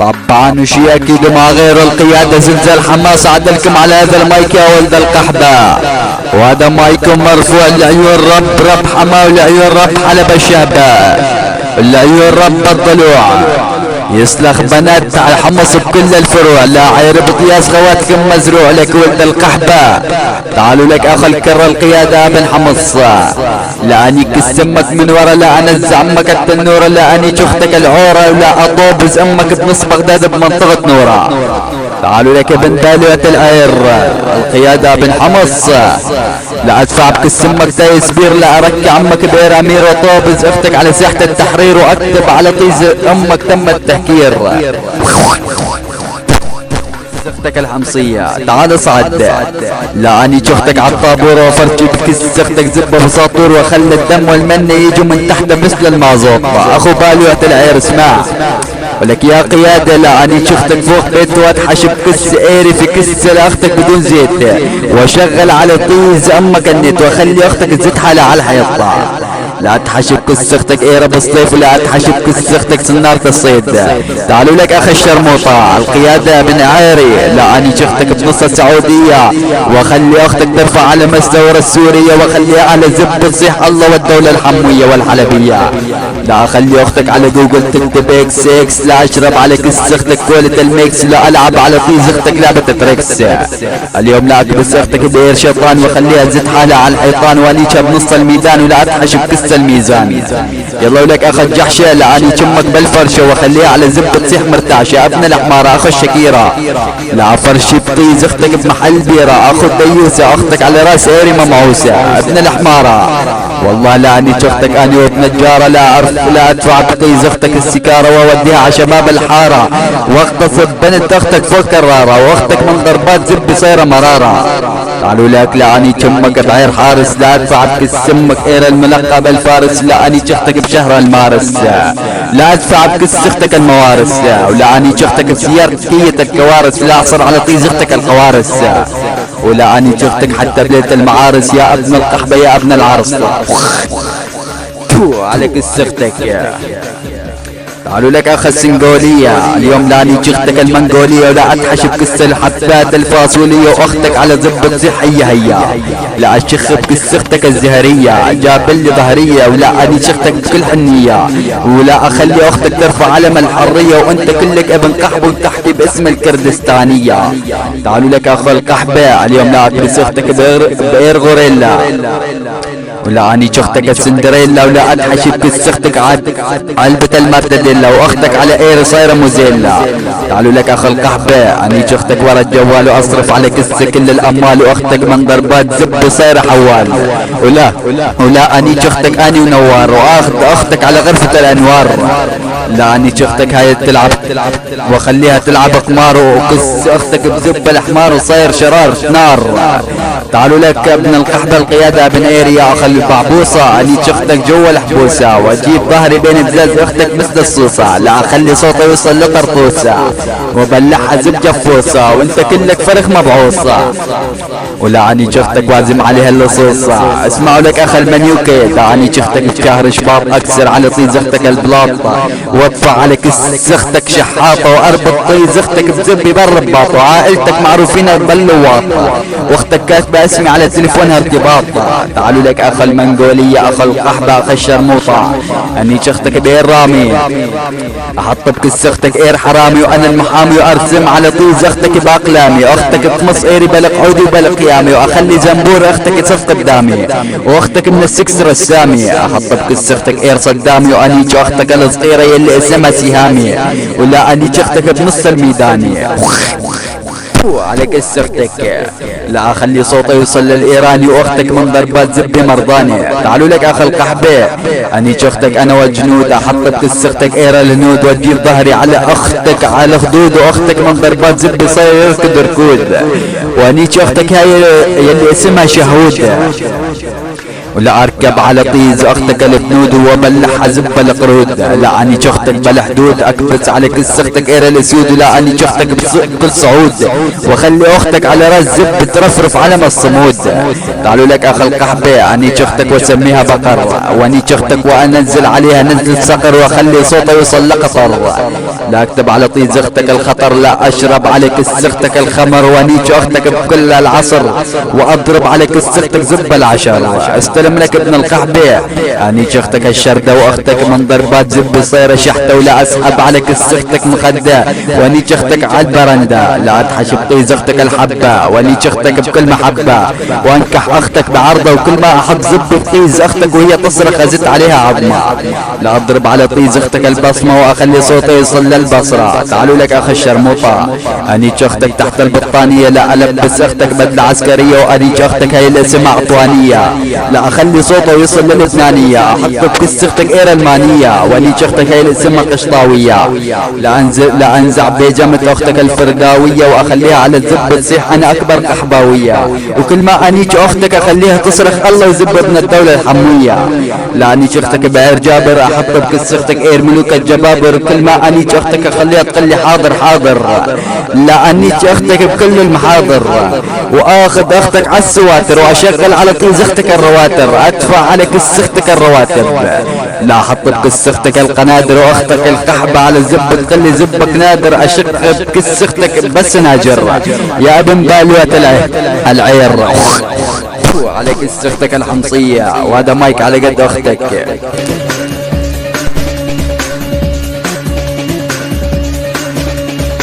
طبعا وشي اكيد ما غير القيادة زلزال حماس عدلكم على هذا المايك يا ولد القحبة، وهذا مايكم مرفوع لعيون رب حما ولعيون رب حلب الشهبة، لعيون رب الضلوع يسلخ بنات على حمص بكل الفروع، لا عيرب قياس خواتكم مزروع لك ولد القحبة. تعالوا لك اخ الكرة القيادة بن حمص، لا اني كسمك من ورا، لا انا زعمك التنورة، لا اني شختك العورة، ولا اطوبز امك بنص بغداد بمنطقة نورة. تعالوا لك ابن دالية العير القيادة بن حمص، لا ادفع بكسمك تايس بير، لا اركع عمك بير امير وطوبز اختك على ساحة التحرير، واكتب على طيز امك تم التهكير. اختك الحمصية تعال صعد، لا اني شختك عالطابور وفرجي بكس اختك زبة بساطور، وخلي الدم والمن يجوا من تحت مثل المازوط. اخو باليوة العير اسمع ولك يا قيادة، لا اني شفتك فوق بيت واتحش بكس ايري في كس لاختك بدون زيت، واشغل على طيز امك النت، واخلي اختك تزيد حالها على الحيطة. لا تحشب كس اختك ايرة بالصيف، ولا تحشب كس اختك سنارة الصيد. تعالوا لك اخي الشرموطة القيادة بن عيري، لا اني شفتك بنص السعودية، واخلي اختك ترفع على مستورة السورية، واخليها على زب تصيح الله والدولة الحموية والحلبية. لا اخلي اختك على جوجل تكتب اكس اكس، لا اشرب على كس اختك كولة الميكس، لا العب على طيز اختك لعبة تريكس. اليوم لا اكبس اختك بير شيطان، واخليها تزيد حالها على الحيطان، وانيشها بنص الميدان، ولا اتحش بكس الميزان. يلا ولك اخ الجحشة، لا اني شمك بالفرشة، واخليها على زبة تصيح مرتعشة. ابن الحمارة اخو الشكيرة، لا فرشي بطيز اختك بمحل بيرة. اخو الديوسة اختك على راس ايري ممعوسة. ابن الحمارة والله لا اني شفتك اني وابن الجارة، لا اعرف لا ادفع بطيز اختك السكارة، واوديها على شباب الحارة، واغتصب بنت اختك فوق كرارة، واختك من ضربات زب صايرة مرارة. قالوا لك لا اني شمك بعير حارس، لا ادفع بكس امك اير الملقب الفارس، لا اني شختك بشهر المارس، لا ادفع بكس اختك الموارس، ولا اني شختك بسيارة كية الكوارث، لا اعصر على طيز اختك القوارس، ولا اني شفتك حتى بليلة المعارس، يا ابن القحبة يا ابن العرس. عليك السختك. قالوا لك اخ السنغولية، اليوم لاني شختك المنغولية، ولا اتحش بكس الحبات الفاصولية، واختك على زبة صحية هيا، لا اشخ بكس اختك الزهرية، جاب لي ظهرية، ولا اني شختك بكل حنية، ولا اخلي اختك ترفع علم الحرية، وانت كلك ابن قحب وتحكي باسم الكردستانية. تعالوا لك اخ القحبة، اليوم لا اكبس اختك بإير غوريلا، ولا اني شختك السندريلا، ولا اتحش بكس اختك علبة المرتديلا، واختك على اير صايرة موزيلا. تعالوا لك اخ القحبة، اني شختك ورا الجوال، واصرف على كس كل الاموال، واختك من ضربات زب صايرة حوال، ولا اني شختك اني ونوار، واخذ اختك على غرفة الانوار. لا اني شختك هاي تلعب واخليها تلعب قمار، وكس اختك بزب الحمار، وصاير شرار نار. تعالوا لك ابن القحبة القيادة ابن ايريا اخ البعبوصة، اني شختك جوا الحبوسة، واجيب ظهري بين بزاز اختك مثل الصوصة، لا اخلي صوتي يوصل لطرطوسة، وبلعها زب جفوسة، وانت كلك فرخ مبعوصة، ولا اني شختك وازم عليها اللصوصة. اسمعوا لك اخ المنيوكي، لا اني شختك بشهر شباط، اكسر على طيز اختك البلاطة، وادفع على كس اختك شحاطة، واربط طيز اختك بزبي بر بباطة، وعائلتك معروفين باللواطة، واختك كاتبة اسمي على تليفونها ارتباطة. تعالوا لك اخ المنغولية اخ القحبة اخ الشرموطة، اني شختك بإير رامي، احط بكس اختك اير حرامي، وانا المحامي، وارسم على طيز اختك باقلامي، اختك تمص ايري بلق عودي وبلق قيامي، واخلي زنبور اختك تصف قدامي، واختك من السكس رسامي، احط بكس اختك اير صدامي، واني اختك الصغيرة يلي اسمها سهامي، ولا اني اختك بنص الميداني. عليك السرتك، لا اخلي صوتي يوصل للايراني، واختك من ضربات زبي مرضاني. تعالوا لك اخ القحبة، اني شختك انا والجنود، احط بكس اختك ايرا الهنود، واجيب ظهري على اختك على خدود، واختك من ضربات زبي صاير يركض ركود، واني شختك هاي يلي اسمها شهود. ولا اركب على طيز اختك البنود وبلعها زب القرود. لا اني شختك بلا حدود اكبس على كس اختك اير الاسود. ولا اني شختك بكل صعود واخلي اختك على راس زب ترفرف علم الصمود. قالوا لك اخ القحبة اني شختك واسميها بقر واني شختك وانزل عليها نزل صقر واخلي صوته يوصل لقطر. لا اكتب على طيز اختك الخطر. لا اشرب على كس اختك الخمر واني اختك بكل العصر واضرب على كس اختك زب العشر. استلم لك ابن القحبة اني اختك الشردة واختك من ضربات زب صيرة شحتة. ولا اسحب على كس اختك مخدة واني اختك على البرندة. لا اتحش بطيز اختك الحبة واني اختك بكل محبة وانكح اختك بعرضة وكل ما احب زب بطيز اختك وهي تصرخ ازت عليها عظمة. لا اضرب على طيز اختك البصمة واخلي صوتي يوصل للبصرة. تعالوا لك اخ الشرموطة اني اختك تحت البطانية. لا البس اختك بدلة عسكرية واني اختك هي الاسم عطوانية. لا اخلي صوته يوصل للبنانية. احط بكس اختك اير المانية واني اختك هي الاسم قشطاوية. لا انزع بيجامة اختك الفرداوية واخليها على الزب تصيح انا اكبر قحباوية. وكل ما انيج اختك اخليها تصرخ الله يزب ابن الدولة الحموية. لا انيج اختك بعير جابر احط بكس اختك اير ملوك الجبابر. كل ما انيج اختك اخليها تقلي حاضر حاضر. لا انيج اختك بكل المحاضر واخذ اختك على السواتر واشغل على طيز اختك الرواتر. ادفع على كس اختك الرواتر. لا احط بكس اختك القنادر واختك القحبة على الزب تخلي زبك نادر. اشق بكس اختك بس ناجر يا ابن بالوة العير. على كس اختك الحمصية وهذا مايك على قد اختك.